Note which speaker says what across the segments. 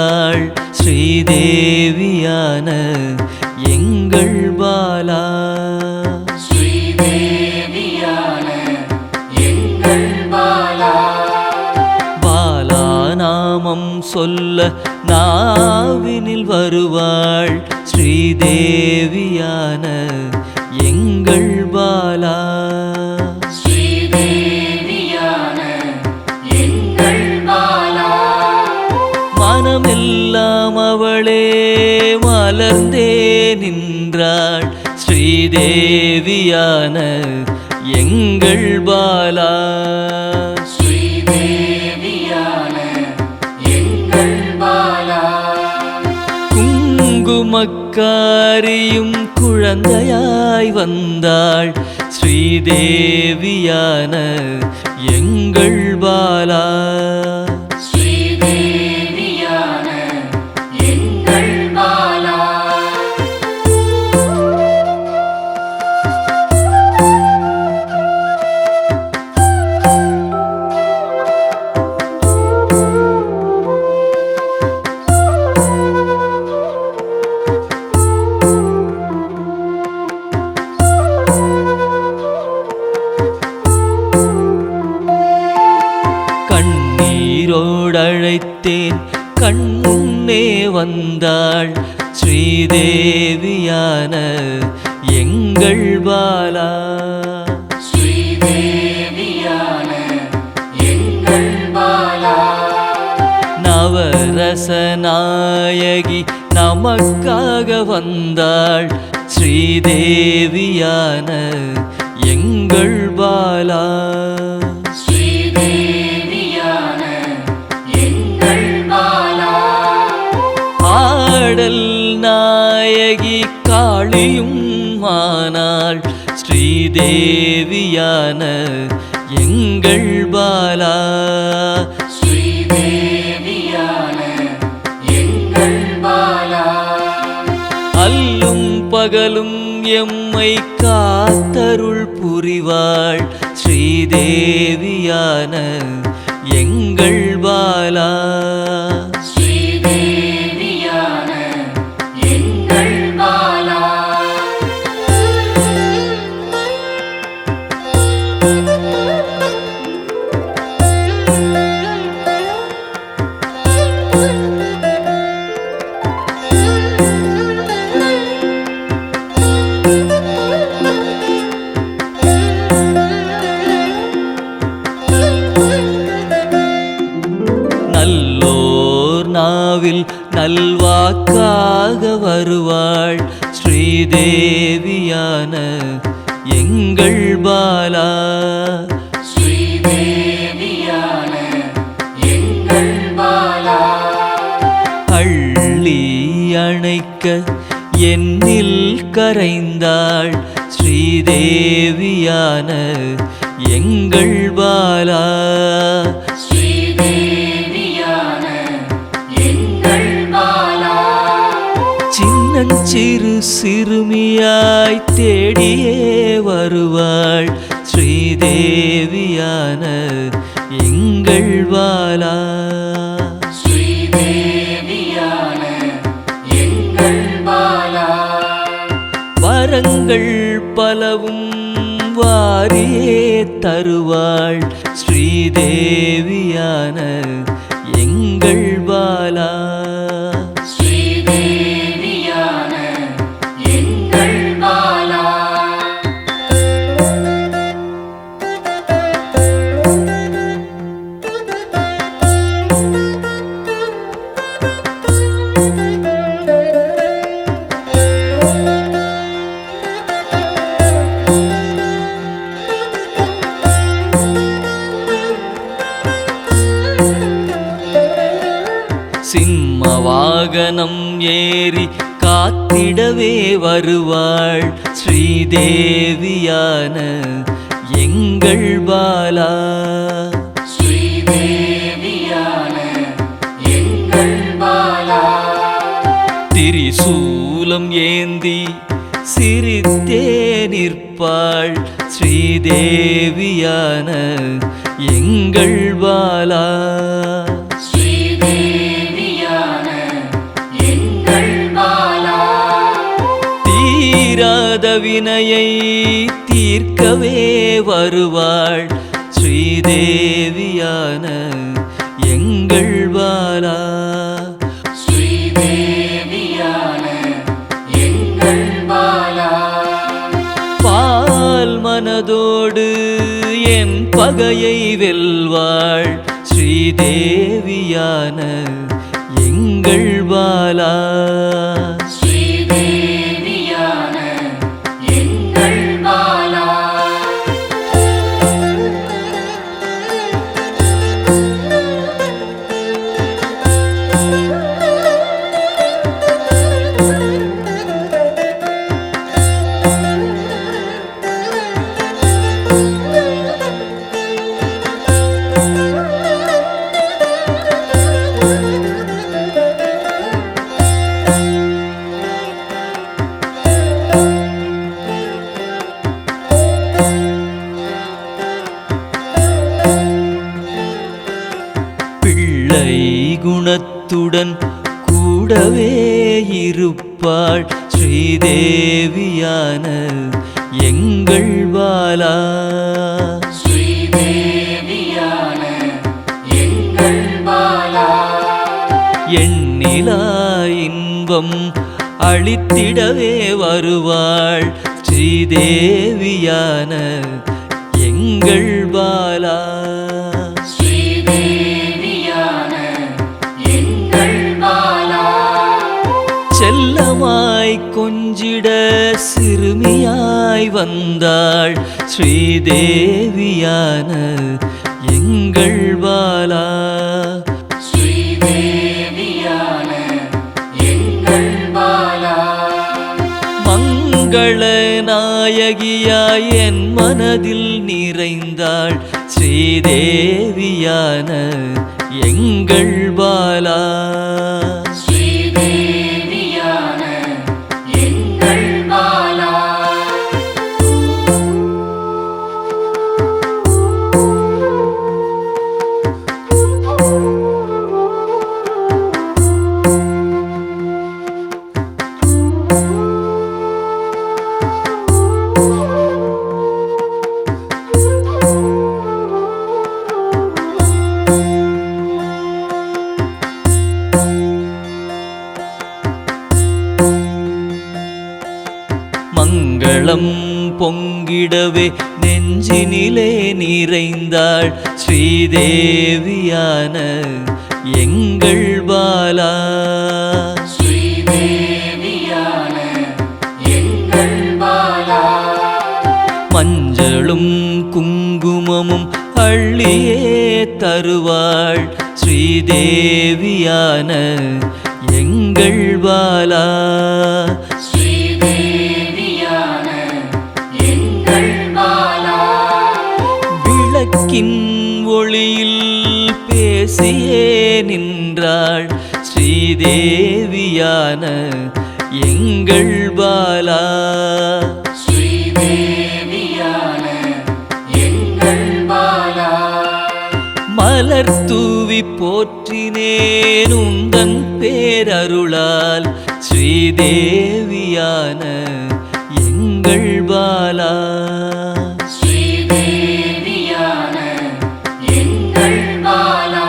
Speaker 1: வந்தாள் ஸ்ரீதேவியான எங்கள் பாலா.
Speaker 2: ஸ்ரீதேவியான எங்கள் பாலா.
Speaker 1: பாலா நாமம் சொல்ல நாவினில் வருவாள் ஸ்ரீதேவியான எங்கள் பாலா.
Speaker 2: ஸ்ரீதேவியான எங்கள் பாலா.
Speaker 1: மனமெல்லாம் அவளே மலர்ந்தே நின்றாள் ஸ்ரீதேவியான எங்கள் பாலா.
Speaker 2: ஸ்ரீதேவியான எங்கள் பாலா.
Speaker 1: குங்குமக்காரியும் குழந்தையாய் வந்தாள் ஸ்ரீதேவியான எங்கள் பாலா.
Speaker 2: ஸ்ரீதேவியான எங்கள் பாலா.
Speaker 1: கண்ணீரோடழைத்தேன் கண்முன்னே வந்தாள் ஸ்ரீதேவியான எங்கள் பாலா.
Speaker 2: ஸ்ரீதேவியான எங்கள் பாலா.
Speaker 1: நவரச நாயகி நமக்காக வந்தாள் ஸ்ரீதேவியான எங்கள் பாலா.
Speaker 2: ஸ்ரீதேவியான எங்கள் பாலா.
Speaker 1: ஆடல் நாயகி காளியும் ஆனாள் ஸ்ரீதேவியான எங்கள் பாலா.
Speaker 2: ஸ்ரீதேவியான எங்கள் பாலா.
Speaker 1: அல்லும் பகலும் எம்மை காத்தருள் புரிவாள் ஸ்ரீதேவியான எங்கள் பாலா.
Speaker 2: ஸ்ரீதேவியான எங்கள் பாலா.
Speaker 1: நல்லோர் நாவில் நல்வாக்காக வருவாள் ஸ்ரீதேவியான எங்கள் பாலா.
Speaker 2: ஸ்ரீதேவியான எங்கள் பாலா.
Speaker 1: அள்ளி அணைக்க என்னில் கரைந்தாள் ஸ்ரீதேவியான எங்கள் பாலா.
Speaker 2: ஸ்ரீதேவியான எங்கள் பாலா.
Speaker 1: சின்னஞ்சிறு சிறுமியாய் தேடியே வருவாள் ஸ்ரீதேவியான எங்கள் பாலா.
Speaker 2: ஸ்ரீதேவியான எங்கள் பாலா.
Speaker 1: வரங்கள் பலவும் வாரியே தருவாள் ஸ்ரீதேவியான எங்கள் பாலா.
Speaker 2: ஸ்ரீதேவியான எங்கள் பாலா.
Speaker 1: சிம்ம வாகனம் ஏறி காத்திடவே வருவாள் ஸ்ரீதேவியான எங்கள் பாலா.
Speaker 2: ஸ்ரீதேவியான எங்கள் பாலா.
Speaker 1: திரிசூலம் ஏந்தி சிரித்தே நிற்பாள் ஸ்ரீதேவியான எங்கள் பாலா.
Speaker 2: ஸ்ரீதேவியான
Speaker 1: வினையை தீர்க்கவே வருவாள் ஸ்ரீதேவியான எங்கள் பாலா.
Speaker 2: ஸ்ரீதேவியான எங்கள் பாலா.
Speaker 1: பால் மனதோடு என் பகையை வெல்வாள் ஸ்ரீதேவியான எங்கள் பாலா.
Speaker 2: ஸ்ரீதேவியான எங்கள் பாலா.
Speaker 1: பிள்ளை குணத்துடன் கூடவே இருப்பாள் ஸ்ரீதேவியான எங்கள் பாலா.
Speaker 2: ஸ்ரீதேவியான எங்கள் பாலா.
Speaker 1: எண்ணிலா இன்பம் அளித்திடவே வருவாள் ஸ்ரீதேவியான எங்கள் பாலா.
Speaker 2: ஸ்ரீதேவியான எங்கள் பாலா.
Speaker 1: செல்லமாய் கொஞ்சிட சிறுமியாய் வந்தாள் ஸ்ரீதேவியான எங்கள் பாலா.
Speaker 2: ஸ்ரீதேவியான எங்கள் பாலா.
Speaker 1: மங்கள நாயகியாய் என் மனதில் நிறைந்தாள் ஸ்ரீதேவியான எங்கள் பாலா.
Speaker 2: ஸ்ரீதேவியான எங்கள் பாலா.
Speaker 1: மங்களம் பொங்கிடவே நெஞ்சினிலே நிறைந்தாள் ஸ்ரீதேவியான எங்கள் பாலா.
Speaker 2: ஸ்ரீதேவியான எங்கள் பாலா.
Speaker 1: மஞ்சளும் குங்குமமும் அள்ளியே தருவாள் ஸ்ரீதேவியான எங்கள் பாலா.
Speaker 2: ஸ்ரீதேவியான எங்கள் பாலா.
Speaker 1: விளக்கின் ஒளியில் பேசியே நின்றாள் ஸ்ரீதேவியான எங்கள் பாலா.
Speaker 2: ஸ்ரீதேவியான எங்கள் பாலா.
Speaker 1: மலர் தூவி போற்றினேன் உந்தன் பேரருளால் ஸ்ரீதேவியான எங்கள் பாலா.
Speaker 2: ஸ்ரீதேவியான எங்கள் பாலா.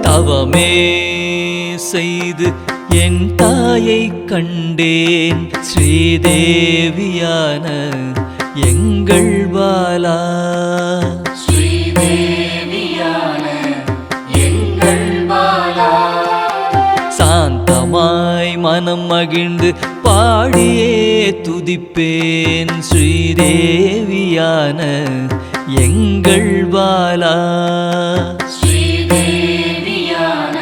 Speaker 1: தவமே செய்து என் தாயை கண்டேன் ஸ்ரீதேவியான எங்கள் பாலா.
Speaker 2: ஸ்ரீதேவியான எங்கள் பாலா.
Speaker 1: சாந்தமாய் மனம் மகிழ்ந்து பாடியே துதிப்பேன் ஸ்ரீதேவியான எங்கள் பாலா.
Speaker 2: ஸ்ரீதேவியான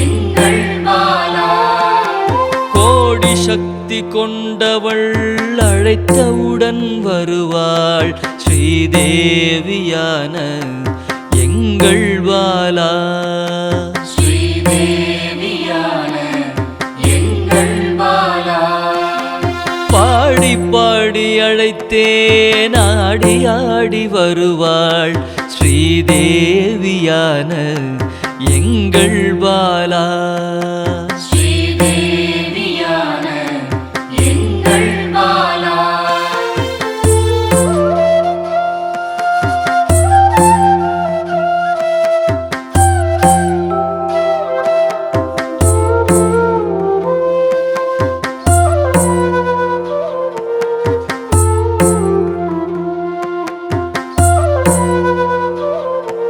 Speaker 2: எங்கள் பாலா.
Speaker 1: கோடி சக்தி கொண்டவள் அழைத்தவுடன் வருவாள் ஸ்ரீதேவியான எங்கள் எங்கள் பாலா.
Speaker 2: ஸ்ரீதேவியான எங்கள் பாலா.
Speaker 1: பாடி பாடி அழைத்தேன் ஆடி ஆடி வருவாள் ஸ்ரீதேவியான எங்கள் பாலா.